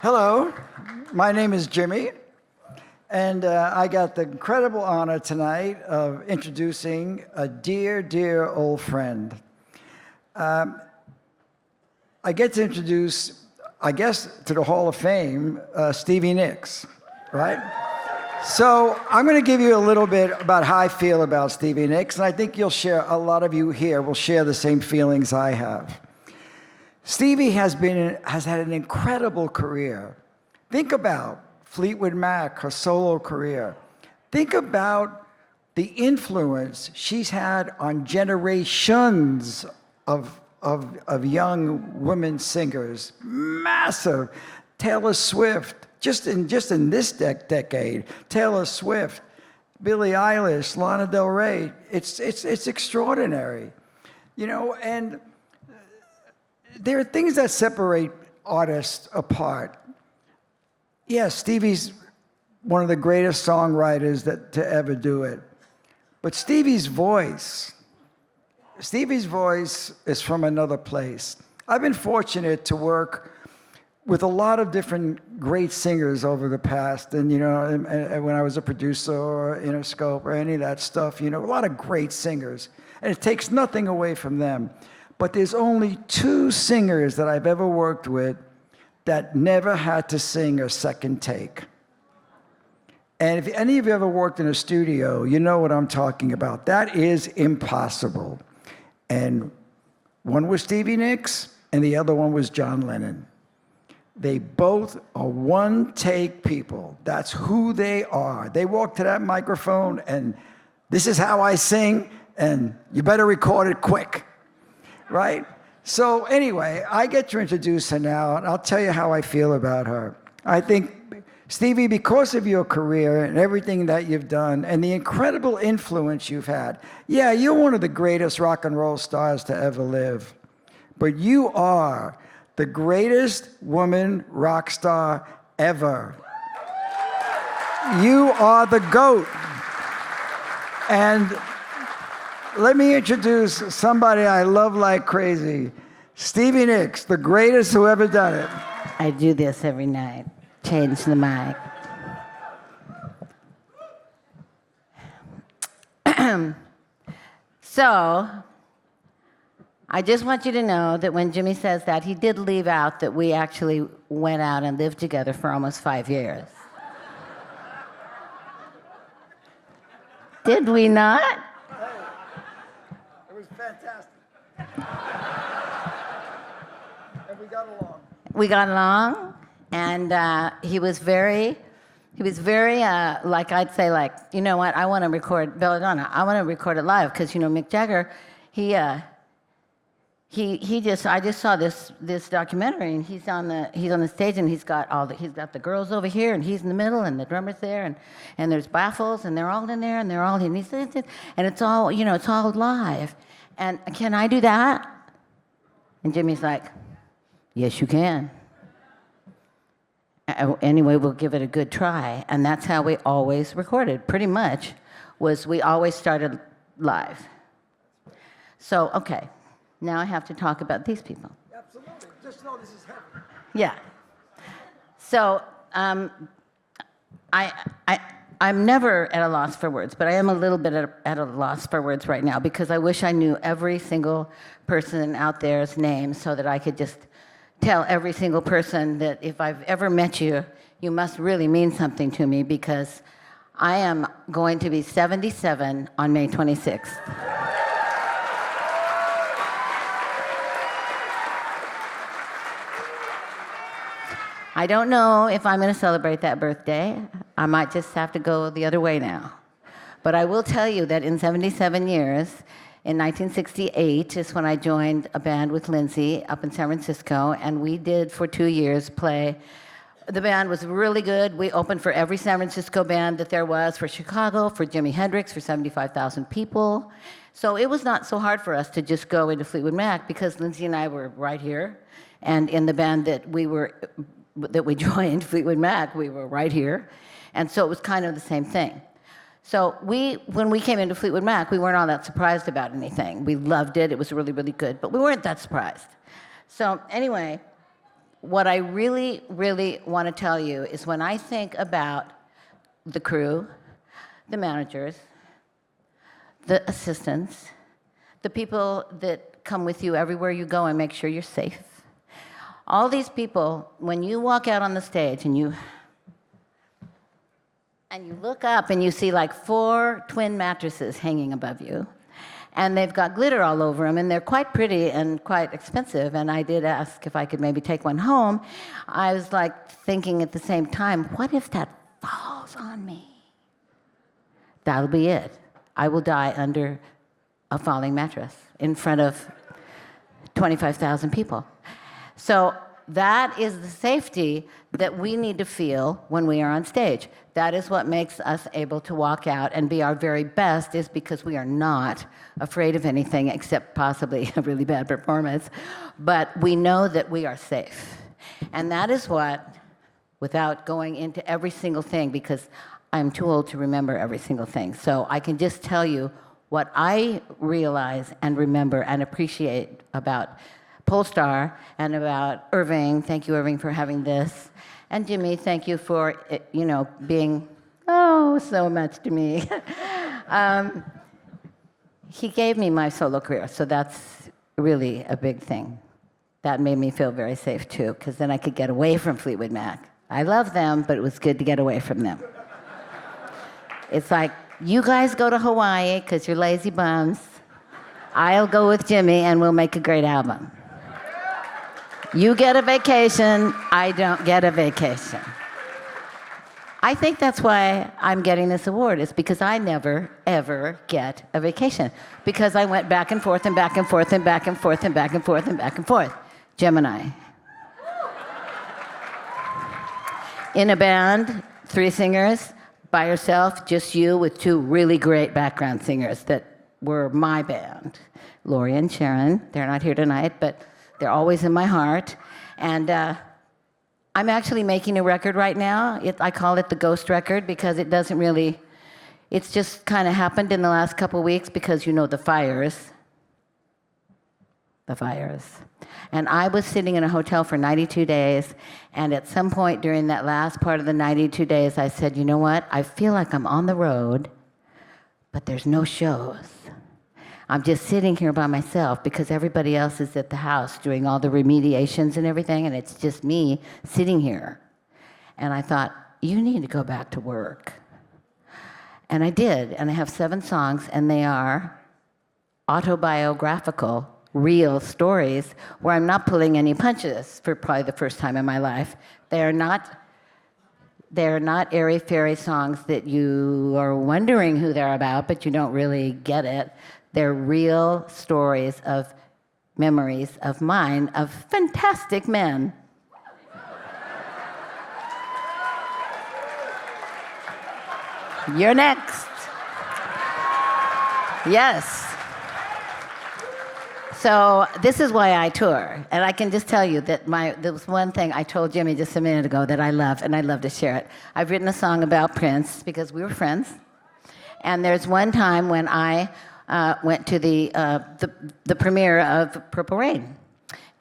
Hello, my name is Jimmy, and I got the incredible honor tonight of introducing a dear, dear old friend. I get to introduce, I guess, to the Hall of Fame, Stevie Nicks, right? So I'm going to give you a little bit about how I feel about Stevie Nicks, and I think a lot of you here will share the same feelings I have. Stevie has had an incredible career. Think about Fleetwood Mac, her solo career. Think about the influence she's had on generations of young women singers. Massive. Taylor Swift, just in this decade. Taylor Swift, Billie Eilish, Lana Del Rey. It's extraordinary, and there are things that separate artists apart. Yes, Stevie's one of the greatest songwriters to ever do it. But Stevie's voice is from another place. I've been fortunate to work with a lot of different great singers over the past, and when I was a producer or Interscope or any of that stuff, a lot of great singers. And it takes nothing away from them. But there's only two singers that I've ever worked with that never had to sing a second take. And if any of you ever worked in a studio, you know what I'm talking about. That is impossible. And one was Stevie Nicks, and the other one was John Lennon. They both are one-take people. That's who they are. They walk to that microphone, and this is how I sing, and you better record it quick. Right? So anyway, I get to introduce her now, and I'll tell you how I feel about her. I think, Stevie, because of your career and everything that you've done and the incredible influence you've had, yeah, you're one of the greatest rock and roll stars to ever live. But you are the greatest woman rock star ever. You are the GOAT. And let me introduce somebody I love like crazy. Stevie Nicks, the greatest who ever done it. I do this every night. Change the mic. So, I just want you to know that when Jimmy says that, he did leave out that we actually went out and lived together for almost 5 years. Did we not? Fantastic. And we got along. We got along, and he was very, like I'd say, like, you know what, I want to record Belladonna. I want to record it live, because, Mick Jagger, I just saw this documentary, and he's on the stage, and he's got the girls over here, and he's in the middle, and the drummer's there, and there's baffles, and they're all in there, and it's all, it's all live. And can I do that? And Jimmy's like, yes, you can. Anyway, we'll give it a good try. And that's how we always recorded, pretty much, was we always started live. So, okay, now I have to talk about these people. Absolutely. Just know this is heaven. Yeah. So, I'm never at a loss for words, but I am a little bit at a loss for words right now, because I wish I knew every single person out there's name so that I could just tell every single person that if I've ever met you, you must really mean something to me, because I am going to be 77 on May 26th. I don't know if I'm going to celebrate that birthday. I might just have to go the other way now. But I will tell you that in 77 years, in 1968 is when I joined a band with Lindsay up in San Francisco, and we did for 2 years play. The band was really good. We opened for every San Francisco band that there was, for Chicago, for Jimi Hendrix, for 75,000 people. So it was not so hard for us to just go into Fleetwood Mac, because Lindsay and I were right here, and in the band that we joined, Fleetwood Mac, we were right here. And so it was kind of the same thing. So when we came into Fleetwood Mac, we weren't all that surprised about anything. We loved it. It was really, really good. But we weren't that surprised. So anyway, what I really, really want to tell you is when I think about the crew, the managers, the assistants, the people that come with you everywhere you go and make sure you're safe. All these people, when you walk out on the stage and you look up and you see like 4 twin mattresses hanging above you, and they've got glitter all over them, and they're quite pretty and quite expensive, and I did ask if I could maybe take one home. I was like thinking at the same time, what if that falls on me? That'll be it. I will die under a falling mattress in front of 25,000 people. So that is the safety that we need to feel when we are on stage. That is what makes us able to walk out and be our very best, is because we are not afraid of anything except possibly a really bad performance. But we know that we are safe. And that is what, without going into every single thing, because I'm too old to remember every single thing. So I can just tell you what I realize and remember and appreciate about Pollstar and about Irving. Thank you, Irving, for having this. And Jimmy, thank you for, being, so much to me. He gave me my solo career, so that's really a big thing. That made me feel very safe, too, because then I could get away from Fleetwood Mac. I love them, but it was good to get away from them. It's like, you guys go to Hawaii because you're lazy bums. I'll go with Jimmy, and we'll make a great album. You get a vacation, I don't get a vacation. I think that's why I'm getting this award, is because I never, ever get a vacation. Because I went back and forth and back and forth and back and forth and back and forth and back and forth. Gemini. In a band, 3 singers, by yourself, just you with 2 really great background singers that were my band. Lori and Sharon, they're not here tonight, but they're always in my heart. And I'm actually making a record right now. I call it the ghost record because it doesn't really, it's just kind of happened in the last couple weeks because, the fires. The fires. And I was sitting in a hotel for 92 days, and at some point during that last part of the 92 days, I said, you know what? I feel like I'm on the road, but there's no shows. I'm just sitting here by myself because everybody else is at the house doing all the remediations and everything, and it's just me sitting here. And I thought, you need to go back to work. And I did, and I have 7 songs, and they are autobiographical, real stories where I'm not pulling any punches for probably the first time in my life. They're not airy-fairy songs that you are wondering who they're about, but you don't really get it. They're real stories of memories of mine, of fantastic men. You're next. Yes. So this is why I tour. And I can just tell you that there was one thing I told Jimmy just a minute ago that I love, and I'd love to share it. I've written a song about Prince because we were friends. And there's one time when I went to the premiere of Purple Rain.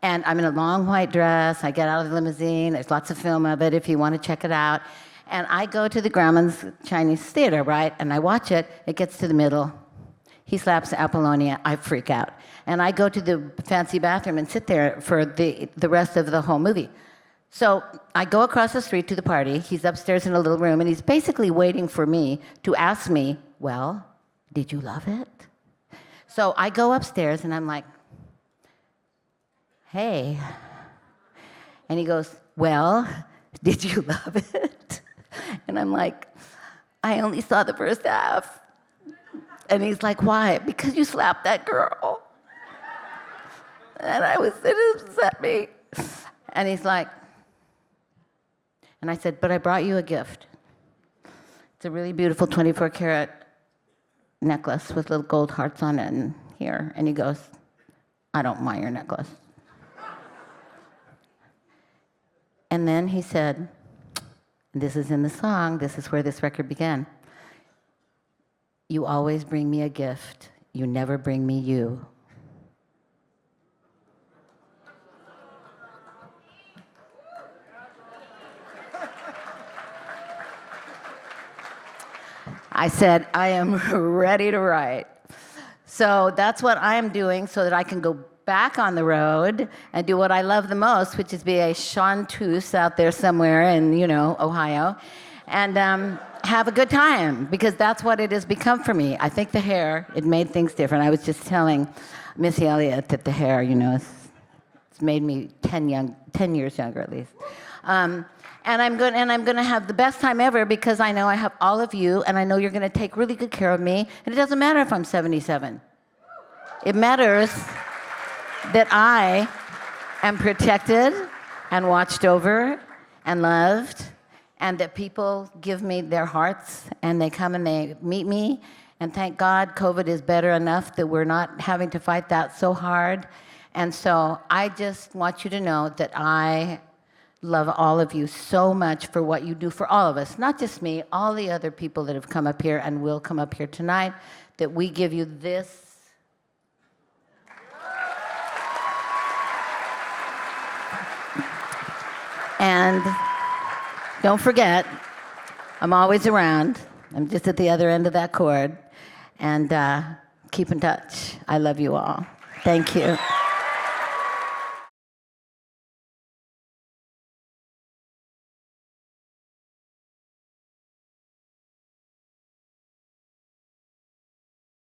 And I'm in a long white dress. I get out of the limousine. There's lots of film of it if you want to check it out. And I go to the Grauman's Chinese Theater, right? And I watch it. It gets to the middle. He slaps Apollonia. I freak out. And I go to the fancy bathroom and sit there for the rest of the whole movie. So I go across the street to the party. He's upstairs in a little room, and he's basically waiting for me to ask me, well, did you love it? So I go upstairs, and I'm like, hey. And he goes, well, did you love it? And I'm like, I only saw the first half. And he's like, why? Because you slapped that girl. And it upset me. And he's like, and I said, but I brought you a gift. It's a really beautiful 24-karat necklace with little gold hearts on it and here. And he goes, I don't want your necklace. And then he said, this is in the song, this is where this record began. You always bring me a gift. You never bring me you. I said, I am ready to write. So that's what I am doing so that I can go back on the road and do what I love the most, which is be a chanteuse out there somewhere in, Ohio, and have a good time, because that's what it has become for me. I think the hair, it made things different. I was just telling Missy Elliott that the hair, it's made me 10 years younger at least. And I'm going to have the best time ever, because I know I have all of you, and I know you're going to take really good care of me. And it doesn't matter if I'm 77. It matters that I am protected and watched over and loved, and that people give me their hearts and they come and they meet me. And thank God COVID is better enough that we're not having to fight that so hard. And so I just want you to know that I love all of you so much for what you do for all of us, not just me, all the other people that have come up here and will come up here tonight, that we give you this. And don't forget, I'm always around. I'm just at the other end of that cord. And keep in touch. I love you all. Thank you.